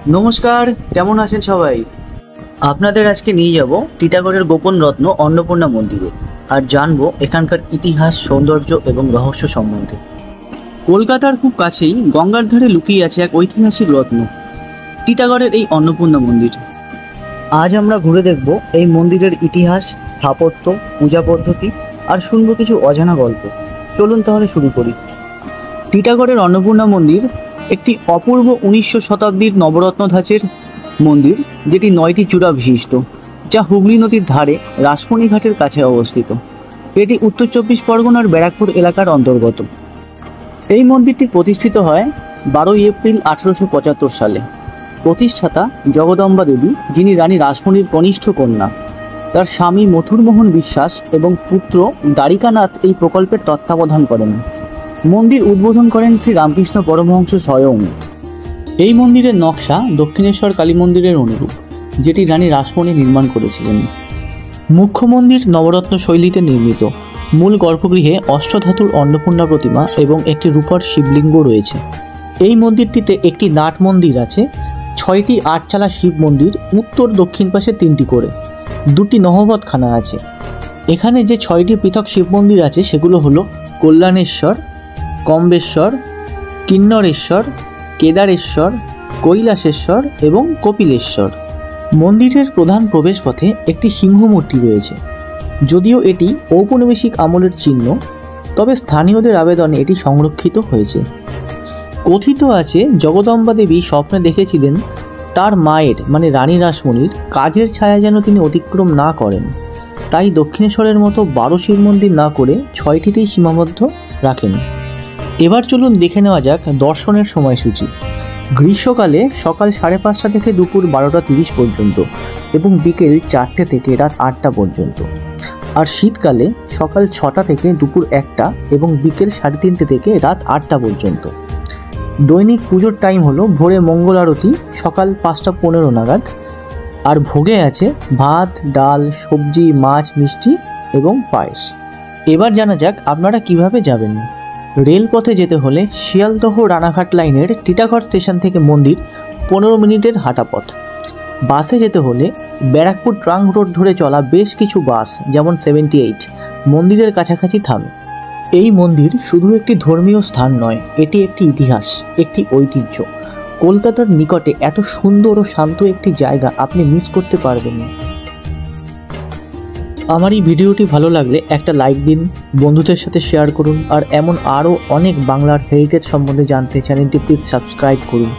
নমস্কার, কেমন আছেন সবাই? আপনাদের আজকে নিয়ে যাব টিটাগড়ের গোপন রত্ন অন্নপূর্ণা মন্দিরে আর জানবো এখানকার ইতিহাস, সৌন্দর্য এবং রহস্য সম্বন্ধে। কলকাতার খুব কাছেই গঙ্গার ধারে লুকিয়ে আছে এক ঐতিহাসিক রত্ন, টিটাগড়ের এই অন্নপূর্ণা মন্দির। আজ আমরা ঘুরে দেখব এই মন্দিরের ইতিহাস, স্থাপত্য, পূজা পদ্ধতি আর শুনবো কিছু অজানা গল্প। চলুন তাহলে শুরু করি। টিটাগড়ের অন্নপূর্ণা মন্দির একটি অপূর্ব 19শো শতাব্দীর নবরত্ন ধাঁচের মন্দির, যেটি 9টি চূড়া বিশিষ্ট, যা হুগলি নদীর ধারে রাসমণি ঘাটের কাছে অবস্থিত। এটি উত্তর 24 পরগনার ব্যারাকপুর এলাকার অন্তর্গত। এই মন্দিরটি প্রতিষ্ঠিত হয় 12ই এপ্রিল 1875 সালে। প্রতিষ্ঠাতা জগদম্বা দেবী, যিনি রানী রাসমণির কনিষ্ঠ কন্যা। তার স্বামী মথুরমোহন বিশ্বাস এবং পুত্র দ্বারিকানাথ এই প্রকল্পের তত্ত্বাবধান করেন। মন্দির উদ্বোধন করেন শ্রী রামকৃষ্ণ পরমহংস স্বয়ং। এই মন্দিরের নকশা দক্ষিণেশ্বর কালী মন্দিরের অনুরূপ, যেটি রানী রাসমণি নির্মাণ করেছিলেন। মুখ্য মন্দির নবরত্ন শৈলীতে নির্মিত। মূল গর্ভগৃহে অষ্টধাতুর অন্নপূর্ণা প্রতিমা এবং একটি রূপার শিবলিঙ্গ রয়েছে। এই মন্দিরটিতে একটি নাট মন্দির আছে, 6টি আটচালা শিব মন্দির, উত্তর দক্ষিণ পাশে 3টি করে, 2টি নহবতখানা আছে। এখানে যে 6টি পৃথক শিব মন্দির আছে সেগুলো হলো কল্যাণেশ্বর, কম্বেশ্বর, কিন্নরেশ্বর, কেদারেশ্বর, কৈলাসেশ্বর এবং কপিলেশ্বর। মন্দিরের প্রধান প্রবেশপথে একটি সিংহ মূর্তি রয়েছে। যদিও এটি ঔপনিবেশিক আমলের চিহ্ন, তবে স্থানীয়দের আবেদনে এটি সংরক্ষিত হয়েছে। কথিত আছে জগদম্বা দেবী স্বপ্নে দেখেছিলেন তার মায়ের মানে রানী রাসমণির কাজের ছায়া যেন তিনি অতিক্রম না করেন, তাই দক্ষিণেশ্বরের মতো 12 শিব মন্দির না করে 6টিতেই সীমাবদ্ধ রাখেন। এবার চলুন দেখে নেওয়া যাক দর্শনের সময়সূচি। গ্রীষ্মকালে সকাল 5:30 থেকে দুপুর 12টা 30 পর্যন্ত এবং বিকেল 4টে থেকে রাত 8টা পর্যন্ত। আর শীতকালে সকাল 6টা থেকে দুপুর 1টা এবং বিকেল 3:30 থেকে রাত 8টা পর্যন্ত। দৈনিক পুজোর টাইম হলো ভোরে মঙ্গল আরতি সকাল 5টা 15 নাগাদ। আর ভোগে আছে ভাত, ডাল, সবজি, মাছ, মিষ্টি এবং পায়েস। এবার জানা যাক আপনারা কিভাবে যাবেন। রেলপথে যেতে হলে শিয়ালদহ রানাঘাট লাইনের টিটাগড় স্টেশন থেকে মন্দির 15 মিনিটের হাঁটা পথ। বাসে যেতে হলে ব্যারাকপুর ট্রাঙ্ক রোড ধরে চলা বেশ কিছু বাস, যেমন 78, মন্দিরের কাছাকাছি থামে। এই মন্দির শুধু একটি ধর্মীয় স্থান নয়, এটি একটি ইতিহাস, একটি ঐতিহ্য। কলকাতার নিকটে এত সুন্দর ও শান্ত একটি জায়গা আপনি মিস করতে পারবেন না। আমার এই ভিডিওটি ভালো লাগলে একটা লাইক দিন, বন্ধুদের সাথে শেয়ার করুন, আর এমন আরও অনেক বাংলার হেরিটেজ সম্বন্ধে জানতে চ্যানেলটি প্লিজ সাবস্ক্রাইব করুন।